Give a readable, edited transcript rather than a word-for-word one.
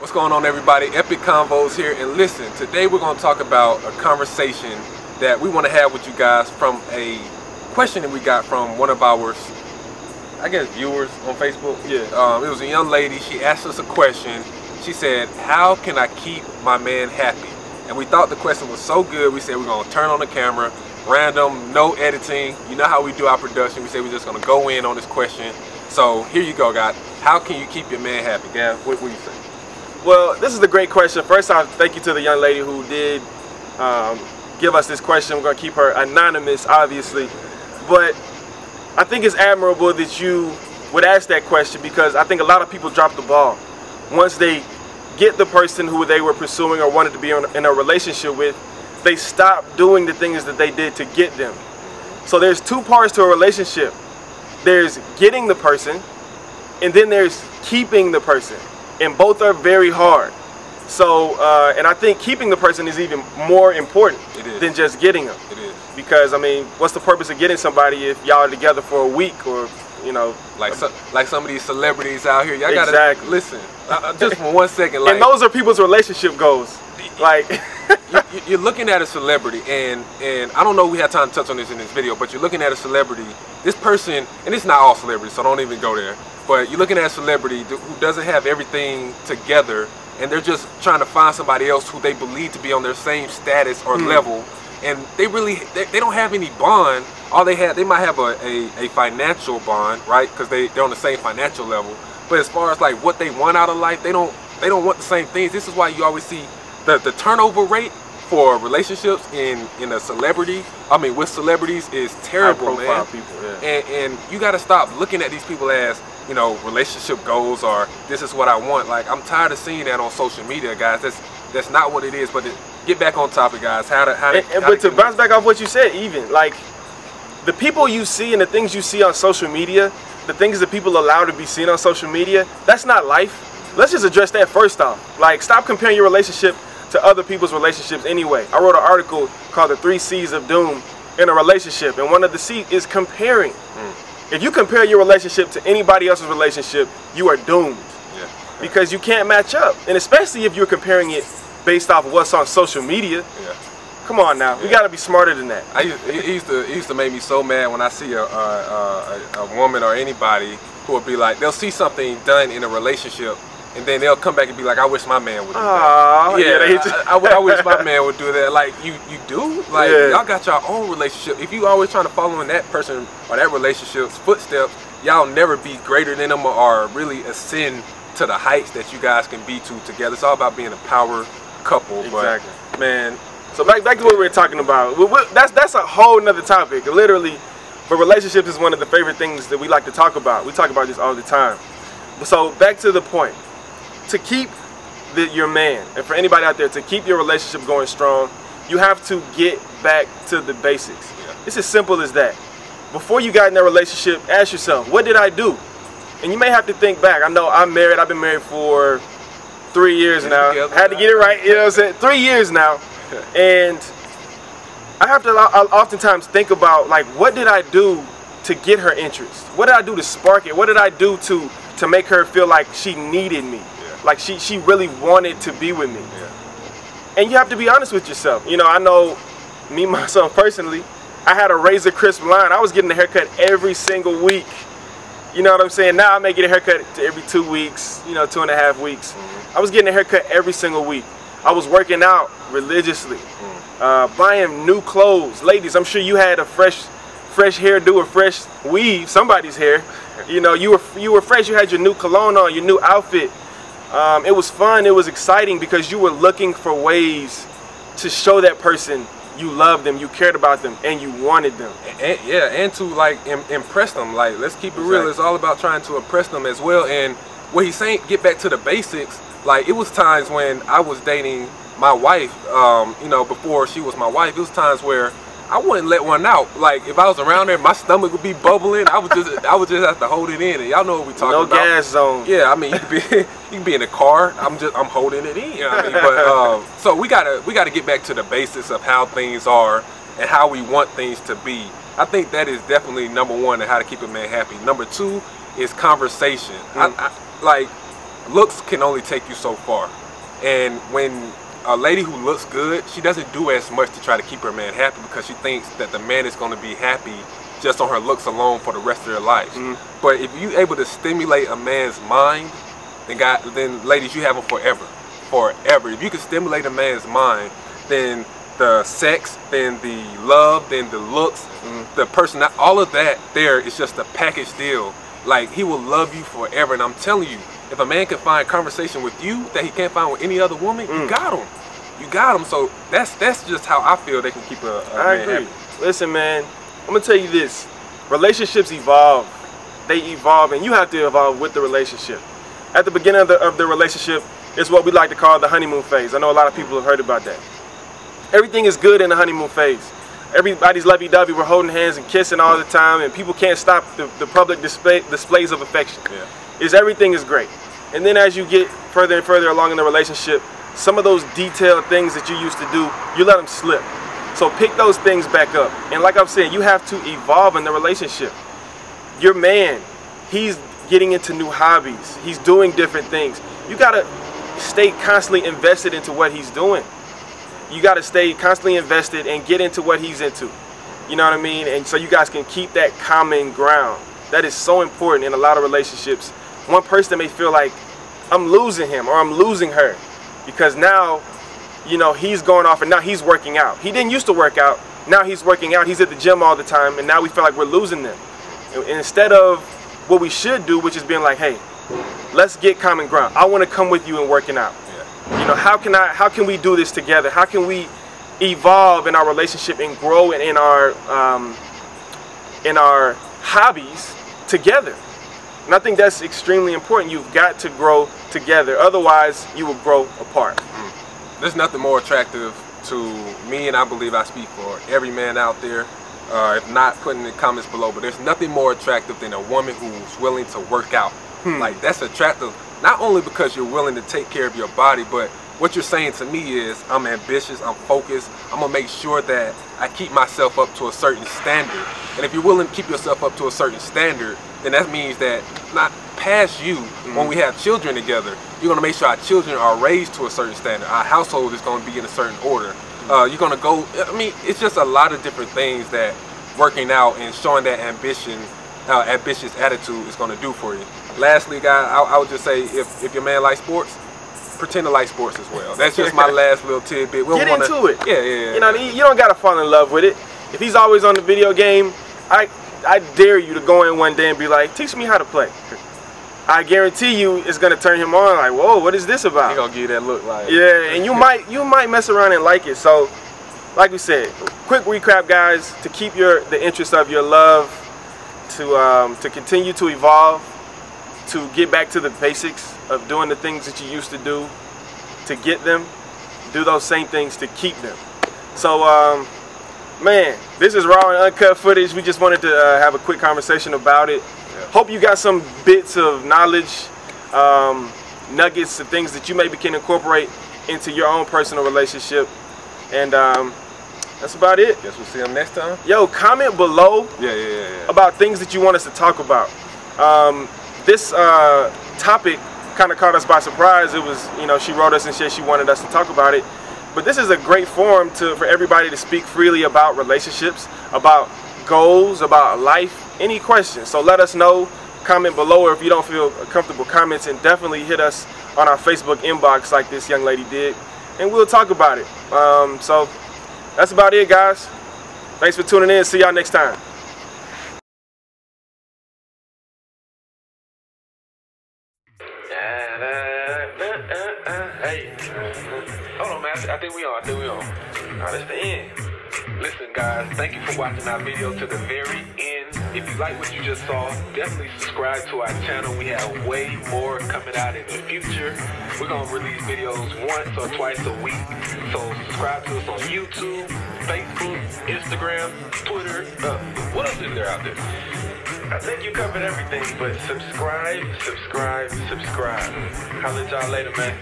What's going on, everybody? Epic Convos here, and listen, today we're going to talk about a conversation that we want to have with you guys from a question that we got from one of our, I guess, viewers on Facebook. Yeah. It was a young lady. She asked us a question. She said, how can I keep my man happy? And we thought the question was so good, we said we're going to turn on the camera, random, no editing. You know how we do our production. We said we're just going to go in on this question. So here you go, guys. How can you keep your man happy? Gav, what do you say? Well, this is a great question. First off, thank you to the young lady who did give us this question. We're going to keep her anonymous, obviously. But I think it's admirable that you would ask that question, because I think a lot of people drop the ball. Once they get the person who they were pursuing or wanted to be in a relationship with, they stop doing the things that they did to get them. So there's two parts to a relationship. There's getting the person, and then there's keeping the person. And both are very hard. So, and I think keeping the person is even more important than just getting them. It is. Because, I mean, what's the purpose of getting somebody if y'all are together for a week, or, you know. Like some of these celebrities out here. Y'all Exactly. gotta listen. Just for 1 second. Like, and those are people's relationship goals. Like, you're looking at a celebrity, and I don't know if we had time to touch on this in this video, but you're looking at a celebrity. This person, and it's not all celebrities, so don't even go there. But you're looking at a celebrity who doesn't have everything together, and they're just trying to find somebody else who they believe to be on their same status or level, and they don't have any bond. All they might have a financial bond, right? Because they're on the same financial level. But as far as like what they want out of life, they don't want the same things. This is why you always see the turnover rate for relationships in a celebrity, with celebrities, is terrible, man. People, yeah. And you got to stop looking at these people as, you know, relationship goals or this is what I want. Like, I'm tired of seeing that on social media, guys. That's not what it is. But get back on topic, guys. But to bounce back off what you said, even like the people you see and the things you see on social media, the things that people allow to be seen on social media, that's not life. Let's just address that first off. Like, stop comparing your relationship to other people's relationships anyway. I wrote an article called The 3 C's of Doom in a relationship, and one of the C's is comparing. If you compare your relationship to anybody else's relationship, you are doomed. Yeah. Because you can't match up. And especially if you're comparing it based off of what's on social media. Yeah. Come on now, we gotta be smarter than that. It used to make me so mad when I see a woman or anybody who would be like, they'll see something done in a relationship, and then they'll come back and be like, I wish my man would do that. Yeah, I wish my man would do that. Like, you do? Like, y'all got your own relationship. If you always trying to follow in that person or that relationship's footsteps, y'all never be greater than them or really ascend to the heights that you guys can be to together. It's all about being a power couple. Exactly. But, man. So back to what we were talking about. That's a whole nother topic. Literally, but relationships is one of the favorite things that we like to talk about. We talk about this all the time. So back to the point. To keep your man, and for anybody out there, to keep your relationship going strong, you have to get back to the basics. Yeah. It's as simple as that. Before you got in that relationship, ask yourself, what did I do? And you may have to think back. I know I'm married. I've been married for 3 years now. I had to get it right. You know what I'm saying? 3 years now. And I have to oftentimes think about, like, what did I do to get her interest? What did I do to spark it? What did I do to make her feel like she needed me? Like she really wanted to be with me. Yeah. And you have to be honest with yourself. You know, I know me, myself personally, I had a razor crisp line. I was getting a haircut every single week. You know what I'm saying? Now I may get a haircut every 2 weeks, 2.5 weeks. I was getting a haircut every single week. I was working out religiously, buying new clothes. Ladies, I'm sure you had a fresh hairdo, a fresh weave, somebody's hair. You know, you were fresh. You had your new cologne on, your new outfit. It was fun, it was exciting, because you were looking for ways to show that person you loved them, you cared about them, and you wanted them. And to like impress them. Like, let's keep it real, it's all about trying to impress them as well. And what he's saying, get back to the basics. Like, it was times when I was dating my wife, before she was my wife, it was times where I wouldn't let one out. Like, if I was around there, my stomach would be bubbling. I would just have to hold it in. And y'all know what we talking about. No gas zone. Yeah, I mean, you can be in the car. I'm holding it in. You know what I mean? But so we gotta get back to the basics of how things are and how we want things to be. I think that is definitely number one in how to keep a man happy. Number two is conversation. Like, looks can only take you so far. And when a lady who looks good, she doesn't do as much to try to keep her man happy because she thinks that the man is going to be happy just on her looks alone for the rest of their lives. But if you're able to stimulate a man's mind, then ladies, you have him forever. Forever. If you can stimulate a man's mind, then the sex, then the love, then the looks, the person, all of that there is just a package deal. Like, he will love you forever. And I'm telling you, if a man can find conversation with you that he can't find with any other woman, you got him. You got him. So that's just how I feel they can keep a man happy. Listen, man, I'm gonna tell you this: relationships evolve. They evolve, and you have to evolve with the relationship. At the beginning of the relationship is what we like to call the honeymoon phase. I know a lot of people have heard about that. Everything is good in the honeymoon phase. Everybody's lovey-dovey. We're holding hands and kissing all the time, and people can't stop the public displays of affection. Everything is great. And then as you get further and further along in the relationship, some of those detailed things that you used to do, you let them slip. So pick those things back up. And like I'm saying, you have to evolve in the relationship. Your man, he's getting into new hobbies. He's doing different things. You gotta stay constantly invested into what he's doing. You gotta stay constantly invested and get into what he's into. You know what I mean? And so you guys can keep that common ground. That is so important in a lot of relationships. One person may feel like, I'm losing him or I'm losing her because now, you know, he's going off and now he's working out. He didn't used to work out. Now he's working out. He's at the gym all the time, and now we feel like we're losing them. And instead of what we should do, which is being like, hey, let's get common ground. I want to come with you and working out. You know, how can we do this together? How can we evolve in our relationship and grow in our hobbies together? And I think that's extremely important. You've got to grow together. Otherwise, you will grow apart. There's nothing more attractive to me, and I believe I speak for every man out there, if not, put in the comments below, but there's nothing more attractive than a woman who's willing to work out. Like, that's attractive, not only because you're willing to take care of your body, but what you're saying to me is, I'm ambitious, I'm focused, I'm gonna make sure that I keep myself up to a certain standard. And if you're willing to keep yourself up to a certain standard, then that means that not past you, when we have children together, you're gonna make sure our children are raised to a certain standard. Our household is gonna be in a certain order. You're gonna go, I mean, it's just a lot of different things that working out and showing that ambitious attitude is gonna do for you. Lastly, guys, I would just say, if your man likes sports, pretend to like sports as well. That's just my last little tidbit. Get into it. Yeah. You know, you don't gotta fall in love with it. If he's always on the video game, I dare you to go in one day and be like, teach me how to play. I guarantee you it's gonna turn him on, like, whoa, what is this about? He gonna give you that look like. Yeah, and you might mess around and like it. So, like we said, quick recap, guys, to keep the interest of your love, to continue to evolve, to get back to the basics of doing the things that you used to do, to get them, do those same things to keep them. So, man, this is raw and uncut footage. We just wanted to have a quick conversation about it. Hope you got some bits of knowledge, nuggets of things that you maybe can incorporate into your own personal relationship. And that's about it. Guess we'll see them next time. Yo, comment below about things that you want us to talk about. This topic kind of caught us by surprise. It was, you know, she wrote us and said she wanted us to talk about it. But this is a great forum for everybody to speak freely about relationships, about goals, about life, any questions. So let us know, comment below, or if you don't feel comfortable comments, and definitely hit us on our Facebook inbox like this young lady did, and we'll talk about it. So that's about it, guys. Thanks for tuning in. See y'all next time. Hey, hold on, man. I think we on. Now that's the end. Listen, guys, thank you for watching our video to the very end. If you like what you just saw, definitely subscribe to our channel. We have way more coming out in the future. We're going to release videos once or twice a week. So subscribe to us on YouTube, Facebook, Instagram, Twitter. What else is there out there? I think you covered everything, but subscribe. Holla at y'all later, man.